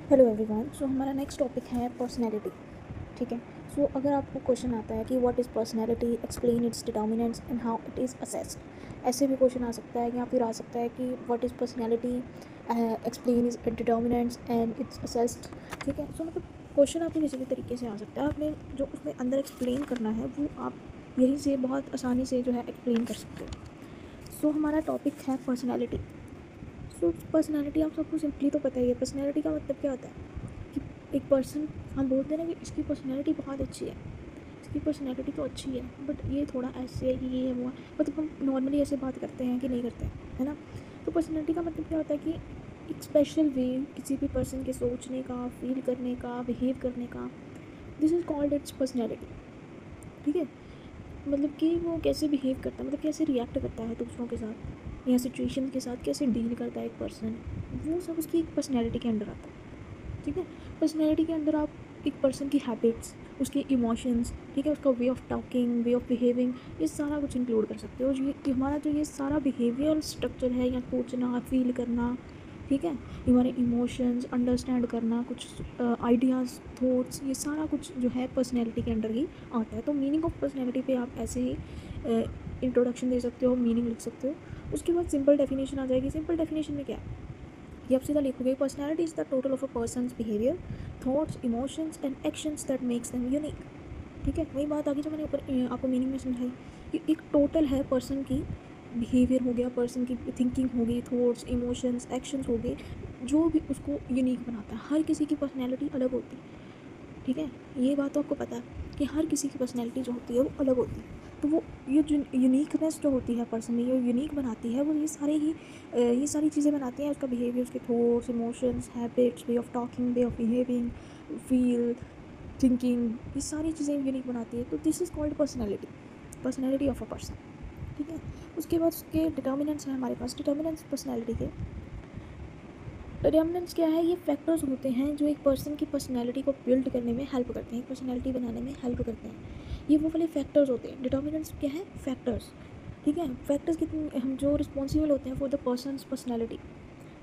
Hello everyone. सो हमारा next topic है personality. ठीक है। सो अगर आपको क्वेश्चन आता है कि what is personality, explain it's determinants and how it is assessed, ऐसे भी क्वेश्चन आ सकता है या फिर आ सकता है कि what is personality, explain is determinants and it's assessed. ठीक है। सो मतलब क्वेश्चन आपको किसी भी तरीके से आ सकता है। आपने जो उसमें अंदर एक्सप्लेन करना है वो आप यहीं से बहुत आसानी से जो है एक्सप्लेन कर सकते हो। सो हमारा टॉपिक है पर्सनैलिटी। सो पर्सनैलिटी आप सबको सिंपली तो पता ही है। पर्सनैलिटी का मतलब क्या होता है कि एक पर्सन, हम बोलते हैं ना कि इसकी पर्सनैलिटी बहुत अच्छी है, इसकी पर्सनैलिटी तो अच्छी है बट ये थोड़ा ऐसे है कि ये है वो है। मतलब हम नॉर्मली ऐसे बात करते हैं कि नहीं करते हैं, है ना। तो पर्सनैलिटी का मतलब क्या होता है कि एक स्पेशल वे किसी भी पर्सन के सोचने का, फील करने का, बिहेव करने का, this is called its personality. ठीक है। मतलब कि वो कैसे बिहेव करता है, मतलब कैसे रिएक्ट करता है दूसरों के साथ या सिचुएशन के साथ, कैसे डील करता है एक पर्सन, वो सब उसकी एक पर्सनैलिटी के अंडर आता है। ठीक है। पर्सनैलिटी के अंदर आप एक पर्सन की हैबिट्स, उसके इमोशंस, ठीक है, उसका way of talking, way of behaving, ये सारा कुछ इंक्लूड कर सकते हो। ये हमारा जो ये सारा बिहेवियर स्ट्रक्चर है या सोचना, फील करना, ठीक है, ये हमारे इमोशंस अंडरस्टैंड करना, कुछ आइडियाज़, थॉट्स, ये सारा कुछ जो है पर्सनैलिटी के अंडर ही आता है। तो मीनिंग ऑफ पर्सनैलिटी पे आप ऐसे ही इंट्रोडक्शन दे सकते हो, मीनिंग लिख सकते हो। उसके बाद सिंपल डेफिनेशन आ जाएगी। सिंपल डेफिनेशन में क्या है कि आप सीधा लिखोगे personality is the total of a person's behaviour, thoughts, emotions and actions that makes them unique. ठीक है। वही बात आगे जो मैंने ऊपर आपको मीनिंग में समझाई कि एक टोटल है पर्सन की, बिहेवियर हो गया, पर्सन की थिंकिंग होगी, थॉट्स, इमोशंस, एक्शंस हो गए, जो भी उसको यूनिक बनाता है। हर किसी की पर्सनैलिटी अलग होती है। ठीक है। ये बात तो आपको पता है कि हर किसी की पर्सनैलिटी जो होती है वो अलग होती है। तो वो ये जो यूनिकनेस जो होती है पर्सन में, ये यूनिक बनाती है, वो ये सारी चीज़ें बनाती हैं। उसका बिहेवियर, उसके thoughts, emotions, habits, way of talking, way of behaving, feel, thinking, ये सारी चीज़ें यूनिक बनाती है। तो this is called personality, personality of a person. ठीक है। उसके बाद उसके डिटर्मिनेंट्स हैं हमारे पास। डिटर्मिनेंट्स पर्सनैलिटी के, डिटर्मिनेंट्स क्या है, ये फैक्टर्स होते हैं जो एक पर्सन की पर्सनैलिटी को बिल्ड करने में हेल्प करते हैं, एक पर्सनैलिटी बनाने में हेल्प करते हैं। ये वो वाले फैक्टर्स होते हैं। डिटर्मिनेंट्स क्या है, फैक्टर्स। ठीक है। फैक्टर्स कितने हम जो रिस्पॉन्सिबल होते हैं फॉर द पर्सनस पर्सनैलिटी।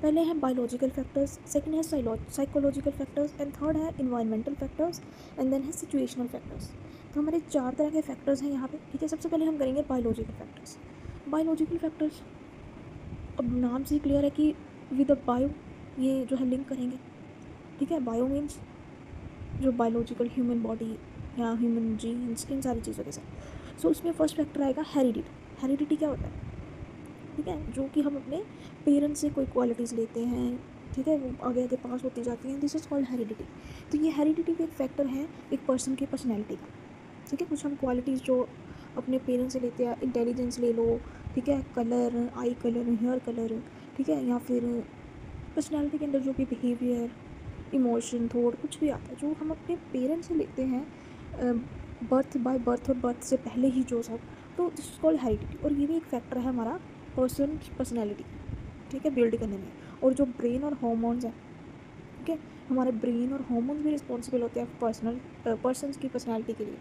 पहले है बायोलॉजिकल फैक्टर्स, सेकंड है साइकोलॉजिकल फैक्टर्स एंड थर्ड है इन्वायरमेंटल फैक्टर्स एंड देन है सिचुएशनल फैक्टर्स। तो हमारे 4 तरह के फैक्टर्स हैं यहाँ पे। ठीक है। सबसे पहले हम करेंगे बायोलॉजिकल फैक्टर्स। बायोलॉजिकल फैक्टर्स, अब नाम से ही क्लियर है कि विद अ बायो, ये जो है लिंक करेंगे। ठीक है। बायो मीन्स जो बायोलॉजिकल, ह्यूमन बॉडी या ह्यूमन जीन्स, इन सारी चीज़ों के साथ। सो उसमें फर्स्ट फैक्टर आएगा हेरिडिटी। हेरिडिटी क्या होता है, ठीक है, जो कि हम अपने पेरेंट्स से कोई क्वालिटीज़ लेते हैं, ठीक है, वो आगे आगे पास होती जाती हैं। This is called heredity. तो ये हेरिडिटी भी एक फैक्टर है एक पर्सन की पर्सनैलिटी का। ठीक है। कुछ हम क्वालिटीज़ जो अपने पेरेंट्स से लेते हैं, इंटेलिजेंस ले लो, ठीक है, colour, eye colour, hair colour, ठीक है, या फिर पर्सनैलिटी के अंदर जो भी बिहेवियर, इमोशन, थॉट, कुछ भी आता है जो हम अपने पेरेंट्स से लेते हैं, बर्थ बाय बर्थ और बर्थ से पहले ही जो सब, तो दिस इज कॉल्ड हेरिडिटी। और ये भी एक फैक्टर है हमारा पर्सन पर्सनैलिटी, ठीक है, बिल्ड करने में। और जो ब्रेन और हॉर्मोन्स हैं, ठीक है, हमारे ब्रेन और हॉर्मोन्स भी रिस्पॉन्सिबल होते हैं पर्सनस की पर्सनैलिटी के लिए।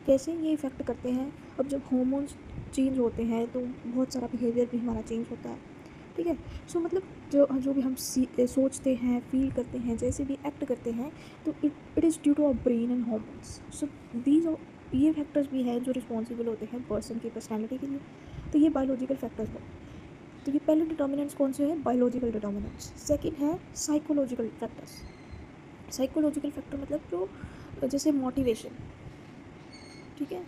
कैसे ये इफ़ेक्ट करते हैं, अब जब हॉर्मोन्स चेंज होते हैं तो बहुत सारा बिहेवियर भी हमारा चेंज होता है। ठीक है। सो मतलब जो जो भी हम सोचते हैं, फील करते हैं, जैसे भी एक्ट करते हैं, तो it is due to our brain and hormones. So these, ये फैक्टर्स भी हैं जो रिस्पॉन्सिबल होते हैं पर्सन की पर्सनैलिटी के लिए। तो ये बायोलॉजिकल फैक्टर्स हैं। तो ये पहले डिटर्मिनेंट्स कौन से हैं, बायोलॉजिकल डिटर्मिनेंट्स। सेकंड है साइकोलॉजिकल फैक्टर्स। साइकोलॉजिकल फैक्टर मतलब जो जैसे मोटिवेशन, ठीक है,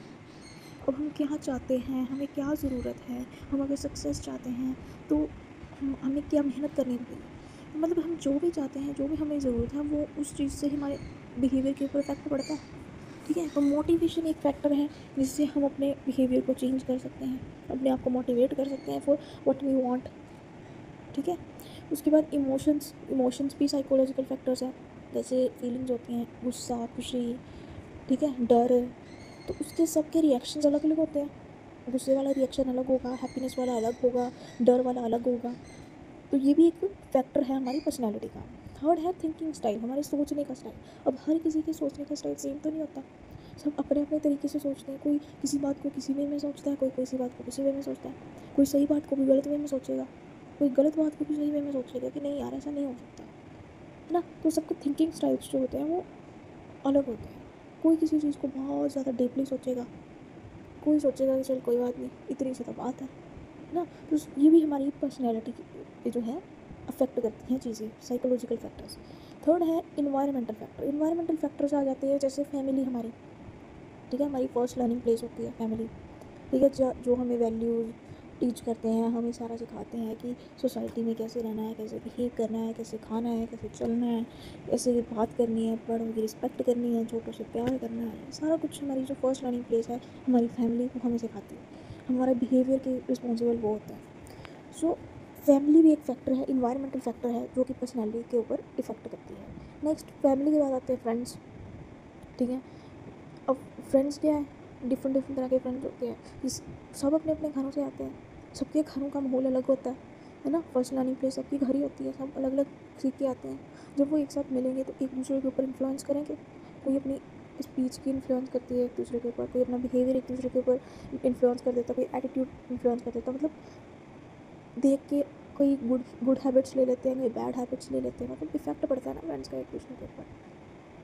अब हम क्या चाहते हैं, हमें क्या ज़रूरत है, हम अगर सक्सेस चाहते हैं तो हमें क्या मेहनत करनी पड़ेगी। मतलब हम जो भी चाहते हैं, जो भी हमें ज़रूरत है, वो उस चीज़ से हमारे बिहेवियर के ऊपर इफेक्ट पड़ता है। ठीक है। तो मोटिवेशन एक फैक्टर है जिससे हम अपने बिहेवियर को चेंज कर सकते हैं, अपने आप को मोटिवेट कर सकते हैं फॉर व्हाट वी वांट। ठीक है। उसके बाद इमोशंस भी साइकोलॉजिकल फैक्टर्स हैं। जैसे फीलिंग्स होती हैं, गुस्सा, खुशी, ठीक है, डर, तो उसके सबके रिएक्शंस अलग अलग होते हैं। गुस्से वाला रिएक्शन अलग होगा, हैप्पीनेस वाला अलग होगा, डर वाला अलग होगा। तो ये भी एक फैक्टर है हमारी पर्सनैलिटी का। थर्ड है थिंकिंग स्टाइल, हमारे सोचने का स्टाइल। अब हर किसी के सोचने का स्टाइल सेम तो नहीं होता, सब अपने अपने तरीके से सोचते हैं। कोई किसी बात को किसी वे में सोचता है, कोई किसी बात को किसी वे में सोचता है, कोई सही बात को भी गलत वे में सोचेगा, कोई गलत बात को भी सही वे में सोचेगा कि नहीं यार ऐसा नहीं हो सकता। है ना। तो सबके थिंकिंग स्टाइल्स जो होते हैं वो अलग होते हैं। कोई किसी चीज़ को बहुत ज़्यादा डीपली सोचेगा, कोई सोचेगा कि चल कोई बात नहीं, इतनी सी तो बात है ना। तो ये भी हमारी पर्सनैलिटी पे जो है अफेक्ट करती हैं चीज़ें, साइकोलॉजिकल फैक्टर्स। थर्ड है इन्वायरमेंटल फैक्टर। इन्वायरमेंटल फैक्टर्स आ जाते हैं जैसे फैमिली हमारी, ठीक है, हमारी फर्स्ट लर्निंग प्लेस होती है फैमिली, ठीक है, जो हमें वैल्यूज़ टीच करते हैं, हमें सारा सिखाते हैं कि सोसाइटी में कैसे रहना है, कैसे बिहेव करना है, कैसे खाना है, कैसे चलना है, कैसे बात करनी है, बड़ों की रिस्पेक्ट करनी है, छोटों से प्यार करना है। सारा कुछ हमारी जो फर्स्ट लर्निंग प्लेस है हमारी फैमिली वो हमें सिखाती है। हमारा बिहेवियर के रिस्पॉन्सिबल वो होता है। सो फैमिली भी एक फैक्टर है, इन्वायरमेंटल फैक्टर है जो कि पर्सनैलिटी के ऊपर इफेक्ट करती है। नेक्स्ट फैमिली के बाद आते हैं फ्रेंड्स, ठीक है। अब फ्रेंड्स क्या है, डिफरेंट डिफरेंट तरह के फ्रेंड्स होते हैं। इस सब अपने अपने घरों से आते हैं, सबके घरों का माहौल अलग होता है ना। फर्स्ट लर्निंग प्लेस सबकी घर ही होती है, सब अलग अलग सीख के आते हैं। जब वो एक साथ मिलेंगे तो एक दूसरे के ऊपर इन्फ्लुएंस करेंगे। कोई अपनी स्पीच की इन्फ्लुएंस करती है एक दूसरे के ऊपर, कोई अपना बिहेवियर एक दूसरे के ऊपर इन्फ्लुएंस कर देता है, कोई एटीट्यूड इन्फ्लुएंस कर देता है। मतलब देख के कोई गुड हैबिट्स ले लेते हैं, कोई बैड हैबिट्स ले लेते हैं। मतलब इफेक्ट पड़ता है ना फ्रेंड्स का एक दूसरे के ऊपर,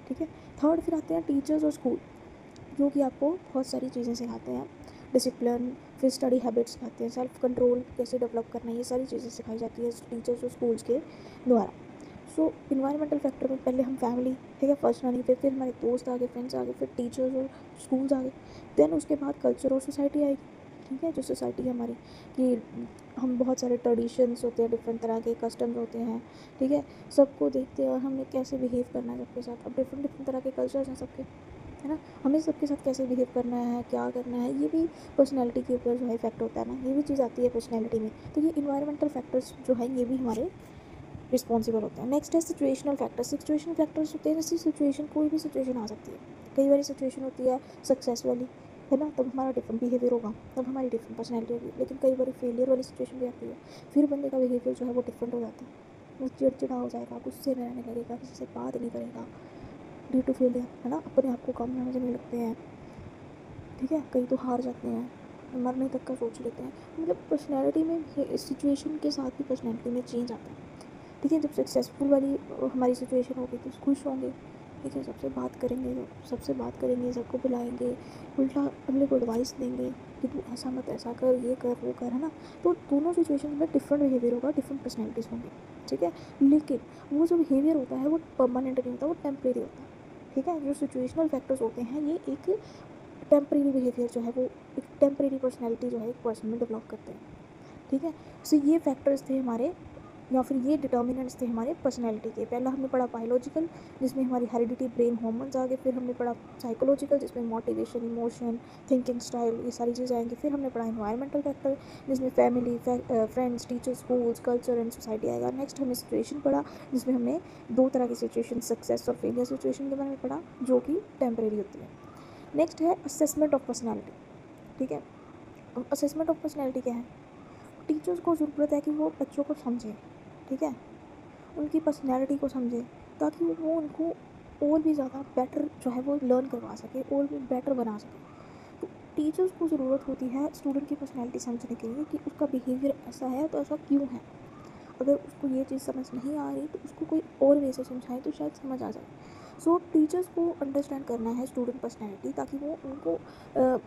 ठीक है। थर्ड फिर आते हैं टीचर्स और स्कूल, जो कि आपको बहुत सारी चीज़ें सिखाते हैं। डिसिप्लिन, फिर स्टडी हैबिट्स सिखाते हैं, सेल्फ कंट्रोल कैसे डेवलप करना है, ये सारी चीज़ें सिखाई जाती है टीचर्स और स्कूल्स के द्वारा। सो इन्वायरमेंटल फैक्टर में पहले हम फैमिली, ठीक है, फर्स्ट लर्निंग पे, फिर हमारे दोस्त आ गए, फ्रेंड्स आ गए, फिर टीचर्स और स्कूल्स आ गए। देन उसके बाद कल्चर और सोसाइटी आएगी, ठीक है, जो सोसाइटी है हमारी, कि हम बहुत सारे ट्रेडिशंस होते हैं, डिफरेंट तरह के कस्टम्स होते हैं, ठीक है, सबको देखते हैं और हमें कैसे बिहेव करना है सबके साथ। अब डिफरेंट डिफरेंट तरह के कल्चर्स हैं सबके, है ना, हमें सबके साथ कैसे बिहेव करना है, क्या करना है, ये भी पर्सनैलिटी के ऊपर जो है इफेक्ट होता है ना, ये भी चीज़ आती है पर्सनैलिटी में। तो ये इन्वायरमेंटल फैक्टर्स जो है ये भी हमारे रिस्पॉन्सिबल होते हैं। नेक्स्ट है सिचुएशनल फैक्टर्स। सिचुएशनल फैक्टर्स होते हैं जैसे सिचुएशन, कोई भी सिचुएशन आ सकती है। कई बार सिचुएशन होती है सक्सेस वाली, है ना, तब हमारा डिफरेंट बिहेवियर होगा, तब हमारी डिफरेंट पर्सनैलिटी होगी। लेकिन कई बार फेलियर वाली सिचुएशन भी आती है, फिर बंदे का बिहेवियर जो है वो डिफरेंट हो जाता है। वो चिड़चिड़ा हो जाएगा, गुस्से में रहने लगेगा, किसी से बात नहीं करेगा ड्यू टू फेलियर, है ना, अपने आप को कम समझने लगते हैं, ठीक है, कई तो हार जाते हैं, मरने तक का सोच लेते हैं। मतलब पर्सनैलिटी में सिचुएशन के साथ भी पर्सनैलिटी में चेंज आता है, ठीक है। जब सक्सेसफुल वाली हमारी सिचुएशन होगी तो खुश होंगे, ठीक है, सबसे बात करेंगे, सबको बुलाएंगे, उल्टा अगले को एडवाइस देंगे कि तू ऐसा मत, ऐसा कर, ये कर, वो कर, है ना। तो दोनों सिचुएशन में डिफरेंट बिहेवियर होगा, डिफरेंट पर्सनैलिटीज़ होंगी, ठीक है। लेकिन वो जो बिहेवियर होता है वो परमानेंट नहीं होता, वो टेम्परेरी होता है, ठीक है। जो सिचुएशनल फैक्टर्स होते हैं ये एक टेम्परेरी बिहेवियर जो है वो एक टेम्परेरी पर्सनैलिटी जो है एक पर्सन में डेवलप करते हैं, ठीक है। सो ये फैक्टर्स थे हमारे, या फिर ये डिटर्मिनेंट्स थे हमारे पर्सनैलिटी के। पहला हमने पढ़ा बायोलॉजिकल, जिसमें हमारी हेरिडिटी, ब्रेन, हॉर्मोन्स आ गए। फिर हमने पढ़ा साइकोलॉजिकल, जिसमें मोटिवेशन, इमोशन, थिंकिंग स्टाइल, ये सारी चीज़ें आएंगी। फिर हमने पढ़ा इन्वायरमेंटल फैक्टर, जिसमें family, friends, teacher, schools, culture and society आएगा। नेक्स्ट हमने सिचुएशन पढ़ा, जिसमें हमने दो तरह की सिचुएशन, सक्सेस और फेलियर सिचुएशन के बारे में पढ़ा, जो कि टेम्परेरी होती है। नेक्स्ट है असेसमेंट ऑफ पर्सनैलिटी, ठीक है। अब असेसमेंट ऑफ पर्सनैलिटी क्या है? टीचर्स को ज़रूरत है कि वो बच्चों को समझें, ठीक है, उनकी पर्सनैलिटी को समझें, ताकि वो उनको और भी ज़्यादा बेटर जो है वो लर्न करवा सके, और भी बेटर बना सके। तो टीचर्स को ज़रूरत होती है स्टूडेंट की पर्सनैलिटी समझने के लिए कि उसका बिहेवियर ऐसा है तो ऐसा क्यों है। अगर उसको ये चीज़ समझ नहीं आ रही तो उसको कोई और वे से समझाए तो शायद समझ आ जाए। सो टीचर्स को अंडरस्टैंड करना है स्टूडेंट पर्सनैलिटी, ताकि वो उनको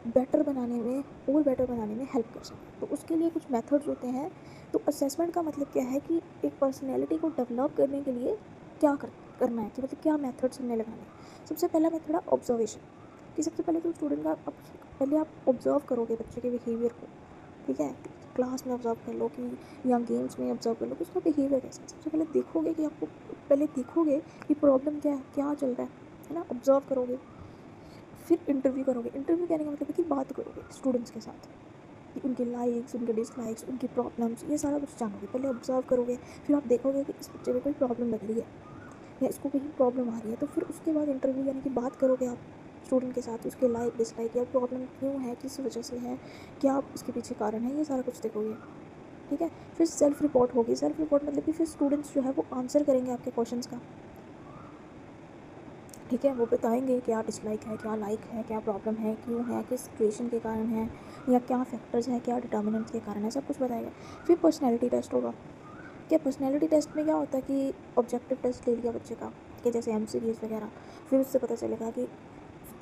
बेटर बनाने में, और बेटर बनाने में हेल्प कर सकें। तो उसके लिए कुछ मेथड्स होते हैं। तो असेसमेंट का मतलब क्या है कि एक पर्सनैलिटी को डेवलप करने के लिए क्या करना है, कि मतलब क्या मेथड्स हमने लगाने हैं। सबसे पहला मेथड है ऑब्जर्वेशन, कि सबसे पहले तो स्टूडेंट का पहले आप ऑब्जर्व करोगे बच्चे के बिहेवियर को, ठीक है। क्लास में ऑब्जर्व कर लो कि, या गेम्स में ऑब्जर्व कर लो कि उसका बिहेवियर कैसा है। सबसे पहले देखोगे कि आपको, पहले देखोगे कि प्रॉब्लम क्या है, क्या चल रहा है ना, ऑब्जर्व करोगे। फिर इंटरव्यू करोगे। इंटरव्यू कहने का मतलब है कि बात करोगे स्टूडेंट्स के साथ, कि उनके लाइक्स, उनके डिसलाइक्स, उनकी प्रॉब्लम्स, ये सारा कुछ जानोगे। पहले ऑब्जर्व करोगे, फिर आप देखोगे कि इस बच्चे में कोई प्रॉब्लम लग रही है या इसको कहीं प्रॉब्लम आ रही है, तो फिर उसके बाद इंटरव्यू यानी कि बात करोगे आप स्टूडेंट के साथ, उसके लाइक, डिसलाइक, या प्रॉब्लम क्यों है, किस वजह से है, क्या इसके पीछे कारण है, ये सारा कुछ देखोगे, ठीक है। फिर सेल्फ रिपोर्ट होगी। सेल्फ रिपोर्ट मतलब कि फिर स्टूडेंट्स जो है वो आंसर करेंगे आपके क्वेश्चंस का, ठीक है। वो बताएंगे क्या डिसलाइक है, क्या लाइक है, क्या प्रॉब्लम है, क्यों है, किस सिचुएशन के कारण है, या क्या फैक्टर्स हैं, क्या डिटर्मिनेंट्स के कारण है, सब कुछ बताएगा। फिर पर्सनैलिटी टेस्ट होगा, क्या पर्सनैलिटी टेस्ट में क्या होता है कि ऑब्जेक्टिव टेस्ट ले लिया बच्चे का, कि जैसे MCQs वगैरह, फिर उससे पता चलेगा कि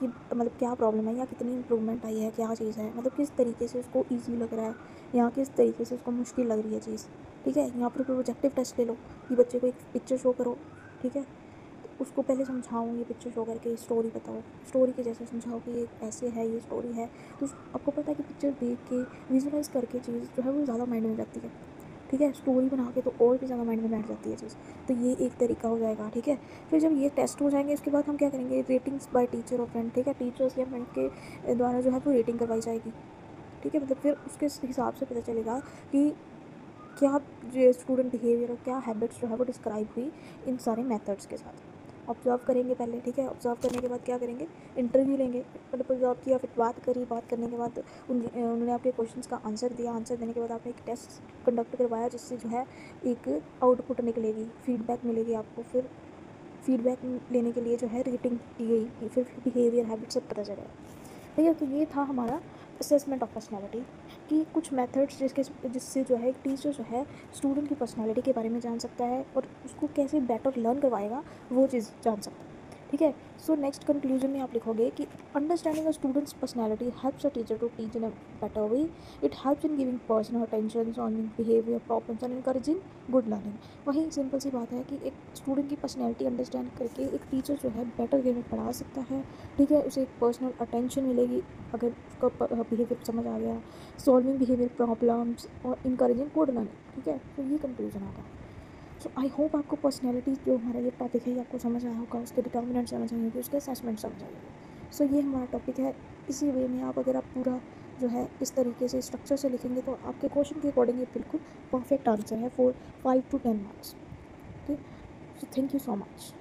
मतलब क्या प्रॉब्लम है या कितनी इम्प्रूवमेंट आई है, क्या चीज़ है, मतलब किस तरीके से उसको ईजी लग रहा है या किस तरीके से उसको मुश्किल लग रही है चीज़। ठीक है, यहाँ पर प्रोजेक्टिव टेस्ट ले लो कि बच्चे को एक पिक्चर शो करो। ठीक है, तो उसको पहले समझाओ, ये पिक्चर शो करके स्टोरी बताओ, स्टोरी के जैसे समझाओ कि ये ऐसे है, ये स्टोरी है। तो आपको पता है कि पिक्चर देख के विजुलाइज करके चीज़ जो है वो ज़्यादा माइंड में जाती है। ठीक है, स्टोरी बना के तो और भी ज़्यादा माइंड में बैठ जाती है चीज़। तो ये एक तरीका हो जाएगा। ठीक है, फिर जब ये टेस्ट हो जाएंगे इसके बाद हम क्या करेंगे, रेटिंग्स बाय टीचर और फ्रेंड। ठीक है, टीचर्स या फ्रेंड के द्वारा जो है वो रेटिंग करवाई जाएगी। ठीक है, मतलब फिर उसके हिसाब से पता चलेगा कि क्या जो स्टूडेंट बिहेवियर और क्या हैबिट्स जो है वो डिस्क्राइब हुई इन सारे मेथड्स के साथ। ऑब्जर्व करेंगे पहले। ठीक है, ऑब्जर्व करने के बाद क्या करेंगे, इंटरव्यू लेंगे। मतलब ऑब्जर्व किया, फिर बात करी, बात करने के बाद उन्होंने आपके क्वेश्चंस का आंसर दिया, आंसर देने के बाद आपने एक टेस्ट कंडक्ट करवाया जिससे जो है एक आउटपुट निकलेगी, फीडबैक मिलेगी आपको। फिर फीडबैक लेने के लिए जो है रेटिंग दी गई, फिर बिहेवियर हैबिट सब पता चलेगा। भैया तो ये था हमारा असेसमेंट ऑफ पर्सनैलिटी कि कुछ मेथड्स जिससे जो है एक टीचर जो है स्टूडेंट की पर्सनैलिटी के बारे में जान सकता है और उसको कैसे बेटर लर्न करवाएगा वो चीज़ जान सकता है। ठीक है, सो नेक्स्ट कंक्लूजन में आप लिखोगे कि understanding a student's personality helps a teacher to teach in a better way. It helps in giving personal attention, solving behaviour problems and encouraging good learning. वही सिंपल सी बात है कि एक स्टूडेंट की पर्सनैलिटी अंडरस्टैंड करके एक टीचर जो है बेटर वे में पढ़ा सकता है। ठीक है, उसे एक पर्सनल अटेंशन मिलेगी अगर उसका बिहेवियर समझ आ गया, सॉल्विंग बिहेवियर प्रॉब्लम्स और इनकरेजिंग गुड लर्निंग। ठीक है, तो ये कंक्लूजन आता है। सो आई होप आपको पर्सनैलिटी जो हमारा ये टॉपिक है ये आपको समझ आया होगा, उसके डिटर्मिनेंट समझ आई होगी, उसके असेसमेंट समझ आई होगी। सो ये हमारा टॉपिक है। इसी वे में आप अगर आप पूरा जो है इस तरीके से स्ट्रक्चर से लिखेंगे तो आपके क्वेश्चन के अकॉर्डिंग ये बिल्कुल परफेक्ट आंसर है for 5 to 10 marks. Okay, so thank you so much.